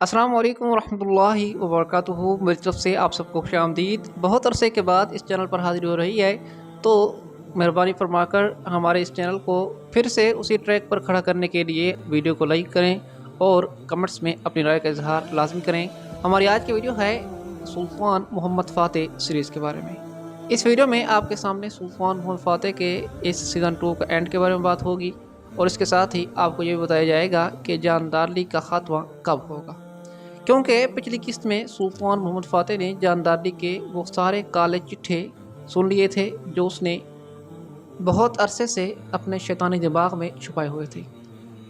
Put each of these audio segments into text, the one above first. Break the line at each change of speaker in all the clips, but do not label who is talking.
अस्सलाम वालेकुम रहमतुल्लाहि व बरकातुहू। मेरी तरफ से आप सबको खुशामदीद। बहुत अरसे के बाद इस चैनल पर हाज़िर हो रही है, तो मेहरबानी फरमाकर हमारे इस चैनल को फिर से उसी ट्रैक पर खड़ा करने के लिए वीडियो को लाइक करें और कमेंट्स में अपनी राय का इजहार लाजमी करें। हमारी आज की वीडियो है सुल्तान मोहम्मद फ़ातेह सीरीज़ के बारे में। इस वीडियो में आपके सामने सुल्तान मोहम्मद फ़ातेह के इस सीज़न 2 का एंड के बारे में बात होगी और इसके साथ ही आपको ये भी बताया जाएगा कि जानदारली का खात्मा कब होगा, क्योंकि पिछली किस्त में सुल्तान मोहम्मद फ़ातेह ने जानदारली के वो सारे काले चिट्ठे सुन लिए थे जो उसने बहुत अरसे से अपने शैतानी दिमाग में छुपाए हुए थे।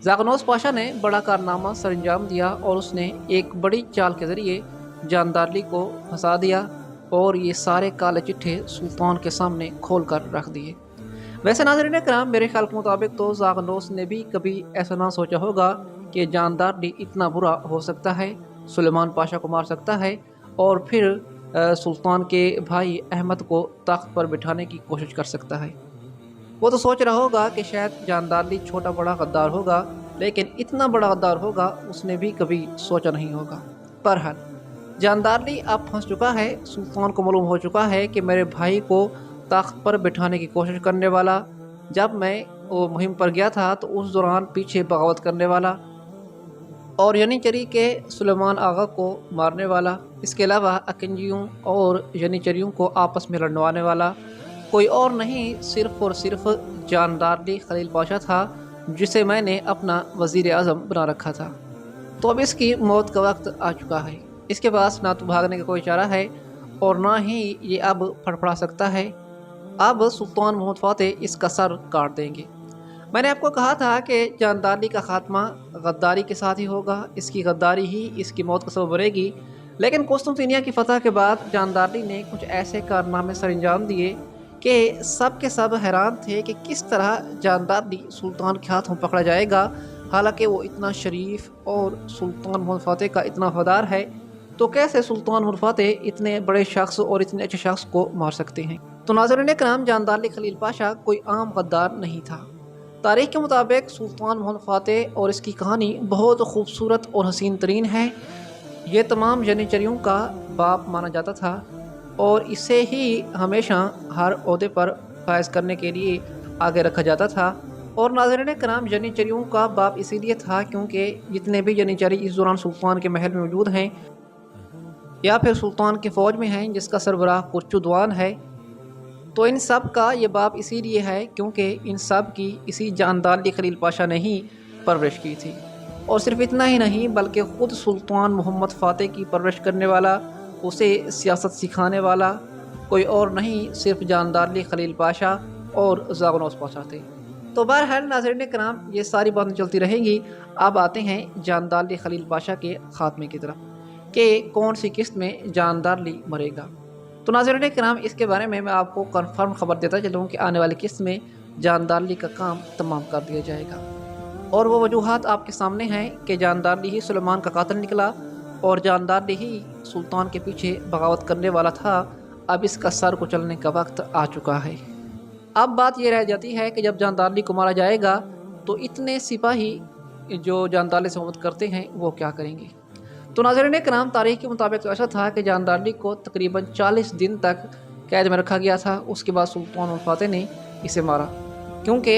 ज़ागनोस पाशा ने बड़ा कारनामा सर अंजाम दिया और उसने एक बड़ी चाल के ज़रिए जानदारली को फंसा दिया और ये सारे काले चिट्ठे सुल्तान के सामने खोल कर रख दिए। वैसे नाज़रीन कराम, मेरे ख्याल के मुताबिक तो ज़ागनोस ने भी कभी ऐसा ना सोचा होगा कि जानदारली इतना बुरा हो सकता है, सुलेमान पाशा को मार सकता है और फिर सुल्तान के भाई अहमद को तख्त पर बिठाने की कोशिश कर सकता है। वो तो सोच रहा होगा कि शायद जानदारली छोटा बड़ा गद्दार होगा, लेकिन इतना बड़ा गद्दार होगा उसने भी कभी सोचा नहीं होगा। बहरहाल जानदारली अब फंस चुका है। सुल्तान को मालूम हो चुका है कि मेरे भाई को तख्त पर बिठाने की कोशिश करने वाला, जब मैं वो मुहिम पर गया था तो उस दौरान पीछे बगावत करने वाला और यनीचरी के सुलेमान आगा को मारने वाला, इसके अलावा अकंजियों और यनीचरियों को आपस में लड़वाने वाला कोई और नहीं, सिर्फ़ और सिर्फ जानदारली खलील पाशा था, जिसे मैंने अपना वज़ीर आज़म बना रखा था। तो अब इसकी मौत का वक्त आ चुका है। इसके पास ना तो भागने का कोई चारा है और ना ही ये अब फड़फड़ा सकता है। अब सुल्तान मोहम्मद फ़ातेह इसका सर काट देंगे। मैंने आपको कहा था कि जानदारली का खात्मा गद्दारी के साथ ही होगा, इसकी गद्दारी ही इसकी मौत का सबब बनेगी। लेकिन कुस्तुनतिनिया की फ़तह के बाद जानदारली ने कुछ ऐसे कारनामे सर अंजाम दिए कि सब के सब हैरान थे कि किस तरह जानदारली सुल्तान के हाथों पकड़ा जाएगा। हालांकि वो इतना शरीफ और सुल्तान मोहम्मद फ़ातेह का इतना वफादार है, तो कैसे सुल्तान मोहम्मद फ़ातेह इतने बड़े शख्स और इतने अच्छे शख्स को मार सकते हैं। तो नाज़रीन कराम, जानदारली खलील पाशा कोई आम गद्दार नहीं था। तारीख़ के मुताबिक सुल्तान मोहम्मद फ़ातेह और इसकी कहानी बहुत खूबसूरत और हसीन तरीन है। ये तमाम यनीचरियों का बाप माना जाता था और इसे ही हमेशा हर ओहदे पर फायज करने के लिए आगे रखा जाता था। और नाज़रीन कराम, यनीचरियों का बाप इसीलिए था क्योंकि जितने भी यनीचरी इस दौरान सुल्तान के महल में मौजूद हैं या फिर सुल्तान की फ़ौज में हैं जिसका सरबराह कुर्चुद्वान है, तो इन सब का ये बाप इसीलिए है क्योंकि इन सब की इसी जानदारली खलील पाशा ने ही परवरिश की थी। और सिर्फ इतना ही नहीं बल्कि ख़ुद सुल्तान मोहम्मद फ़ातेह की परवरिश करने वाला, उसे सियासत सिखाने वाला कोई और नहीं, सिर्फ जानदारली खलील पाशा और ज़ागनोस पाशा थे। तो बहरहाल नाज़रीन कराम, ये सारी बातें चलती रहेंगी। अब आते हैं जानदारली खलील पाशा के ख़ात्मे की तरफ कि कौन सी किस्त में जानदारली मरेगा। तो नाज़रीन कराम, इसके बारे में मैं आपको कंफर्म खबर देता चलूँ कि आने वाली किस्त में जानदारली का काम तमाम कर दिया जाएगा। और वो वजूहात आपके सामने हैं कि जानदारली ही सुलेमान का कातिल निकला और जानदारली ही सुल्तान के पीछे बगावत करने वाला था। अब इसका सर कुचलने का वक्त आ चुका है। अब बात ये रह जाती है कि जब जानदारली को मारा जाएगा तो इतने सिपाही जो जानदारली से मोहब्बत करते हैं वो क्या करेंगे। तो नाज़रीन कराम, तारीख़ के मुताबिक तो ऐसा था कि जानदारली को तकरीबन 40 दिन तक कैद में रखा गया था। उसके बाद सुल्तान मोहम्मद फ़ातेह ने इसे मारा, क्योंकि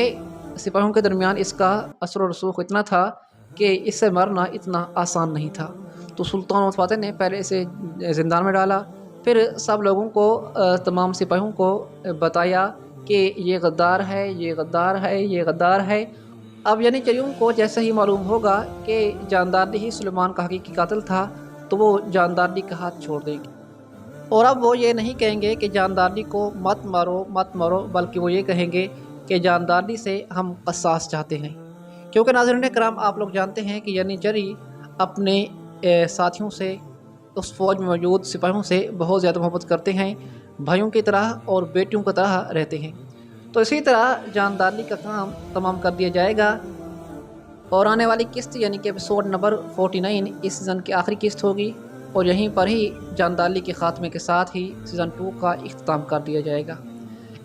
सिपाहियों के दरमियान इसका असर और रसूख इतना था कि इससे मरना इतना आसान नहीं था। तो सुल्तान मोहम्मद फ़ातेह ने पहले इसे ज़िंदान में डाला, फिर सब लोगों को, तमाम सिपाहियों को बताया कि ये गद्दार है, ये गद्दार है, ये गद्दार है। अब यनीचरियों को जैसे ही मालूम होगा कि जानदारली ही सुलेमान का हकीकी कातिल था, तो वो जानदारली का हाथ छोड़ देंगे और अब वो ये नहीं कहेंगे कि जानदारली को मत मारो मत मारो, बल्कि वो ये कहेंगे कि जानदारली से हम क़सास चाहते हैं। क्योंकि नाज़रीन कराम, आप लोग जानते हैं कि यनीचरी अपने साथियों से, उस फ़ौज में मौजूद सिपाहियों से बहुत ज़्यादा मोहब्बत करते हैं, भाइयों की तरह और बेटियों की तरह रहते हैं। तो इसी तरह जानदारली का काम तमाम कर दिया जाएगा और आने वाली किस्त यानी कि एपिसोड नंबर 49 इस सीज़न की आखिरी किस्त होगी और यहीं पर ही जानदारली के ख़ात्मे के साथ ही सीज़न 2 का इख्तिताम कर दिया जाएगा।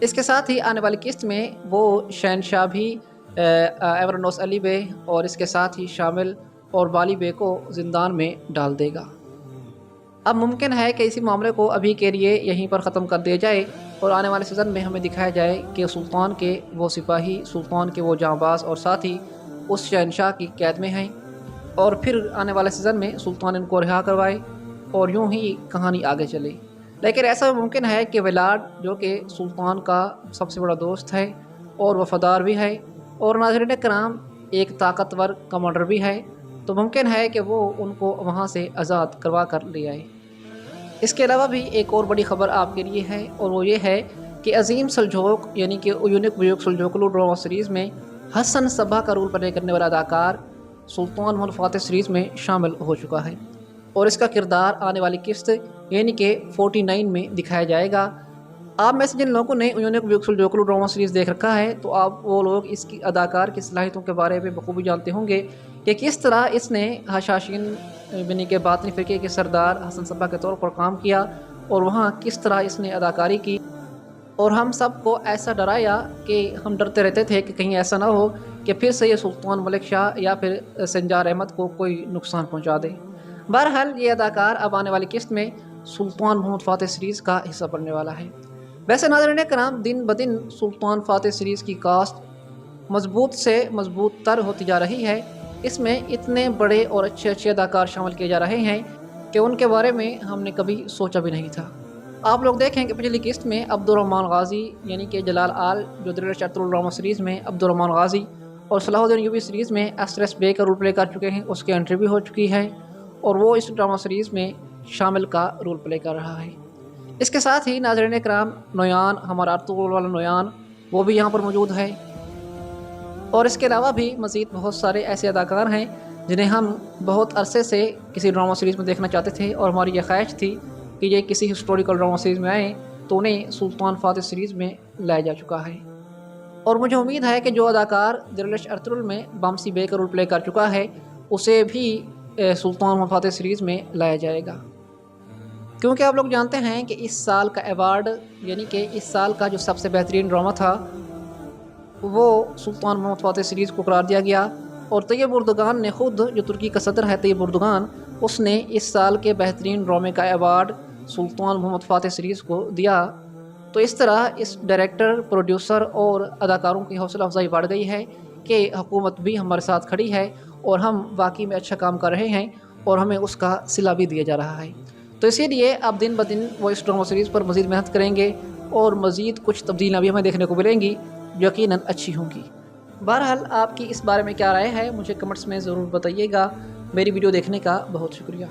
इसके साथ ही आने वाली किस्त में वो शहनशाह भी एवरनोस अली बे और इसके साथ ही शामिल اور بالی بے کو زندان میں ڈال دے گا۔ اب ممکن ہے کہ اسی معاملے کو ابھی کے لیے یہیں پر ختم کر دیا جائے اور آنے والے سیزن میں ہمیں دکھایا جائے کہ سلطان کے وہ سپاہی، سلطان کے وہ جانباز اور ساتھی اس شہنشاہ کی قید میں ہیں، اور پھر آنے والے سیزن میں سلطان ان کو رہا کروائے اور یوں ہی کہانی آگے چلے۔ لیکن ایسا ممکن ہے کہ ویلارڈ، جو کہ سلطان کا سب سے بڑا دوست ہے اور وفادار بھی ہے اور ناظرین کرام ایک طاقتور کمانڈر بھی ہے، تو ممکن ہے کہ وہ ان کو وہاں سے آزاد کروا کر لے آئے۔ اس کے علاوہ بھی ایک اور بڑی خبر آپ کے لیے ہے، اور وہ یہ ہے کہ عظیم سلجوق یعنی کہ یونیک بیوک سلجوقلو ڈرامہ سیریز میں حسن صبا کا رول پلے کرنے والا اداکار سلطان محمد فاتح سیریز میں شامل ہو چکا ہے، اور اس کا کردار آنے والی قسط یعنی کہ 49 میں دکھایا جائے گا۔ آپ میں سے جن لوگوں نے یونیک بیوک سلجوقلو ڈرامہ سیریز دیکھ رکھا ہے تو آپ وہ لوگ اس کی اداکار کی صلاحیتوں کے بارے میں بخوبی جانتے ہوں گے کہ کس طرح اس نے حشاشین یعنی کہ باطنی فرقے کے سردار حسن صبا کے طور پر کام کیا، اور وہاں کس طرح اس نے اداکاری کی، اور ہم سب کو ایسا ڈرایا کہ ہم ڈرتے رہتے تھے کہ کہیں ایسا نہ ہو کہ پھر سے یہ سلطان ملک شاہ یا پھر سنجار احمد کو کوئی نقصان پہنچا دے۔ بہرحال یہ اداکار اب آنے والی قسط میں سلطان محمد فاتح سیریز کا حصہ بننے والا ہے۔ ویسے ناظرین کرام دن بدن سلطان فاتح سیریز کی کاسٹ مضبوط سے مضبوط تر ہوتی جا رہی ہے۔ اس میں اتنے بڑے اور اچھے اداکار شامل کیے جا رہے ہیں کہ ان کے بارے میں ہم نے کبھی سوچا بھی نہیں تھا۔ آپ لوگ دیکھیں کہ پچھلی قسط میں عبدالرحمن غازی یعنی کہ جلال آل جو دلش ارطغرل ڈرامہ سیریز میں عبدالرحمن غازی، اور صلاح الدین ایوبی سیریز میں اسرس بے کا رول پلے کر چکے ہیں، اس کی انٹری بھی ہو چکی ہے اور وہ اس ڈرامہ سیریز میں شامل کا رول پلے کر رہا ہے۔ اس کے ساتھ ہی ناظرین کرام نویان، ہمارا ارطغرل والا نویان، وہ بھی یہاں پر موجود ہے، اور اس کے علاوہ بھی مزید بہت سارے ایسے اداکار ہیں جنہیں ہم بہت عرصے سے کسی ڈرامہ سیریز میں دیکھنا چاہتے تھے، اور ہماری یہ خواہش تھی کہ یہ کسی ہسٹوریکل ڈرامہ سیریز میں آئیں، تو انہیں سلطان فاتح سیریز میں لایا جا چکا ہے۔ اور مجھے امید ہے کہ جو اداکار دلش ارطغرل میں بامسی بے کا رول پلے کر چکا ہے اسے بھی سلطان محمد فاتح سیریز میں لایا جائے گا، کیونکہ آپ لوگ جانتے ہیں کہ اس سال کا ایوارڈ یعنی کہ اس سال کا جو سب سے بہترین ڈرامہ تھا وہ سلطان محمد فاتح سیریز کو قرار دیا گیا، اور طیب اردگان نے خود، جو ترکی کا صدر ہے طیب اردگان، اس نے اس سال کے بہترین ڈرامے کا ایوارڈ سلطان محمد فاتح سیریز کو دیا۔ تو اس طرح اس ڈائریکٹر، پروڈیوسر اور اداکاروں کی حوصلہ افزائی بڑھ گئی ہے کہ حکومت بھی ہمارے ساتھ کھڑی ہے اور ہم واقعی میں اچھا کام کر رہے ہیں اور ہمیں اس کا صلہ بھی دیا جا رہا ہے۔ تو اسی لیے اب دن بدن وہ اس ڈرامہ سیریز پر مزید محنت کریں گے اور مزید کچھ تبدیلیاں بھی ہمیں دیکھنے کو ملیں گی جو یقیناً اچھی ہوں گی۔ بہرحال آپ کی اس بارے میں کیا رائے ہے مجھے کمنٹس میں ضرور بتائیے گا۔ میری ویڈیو دیکھنے کا بہت شکریہ۔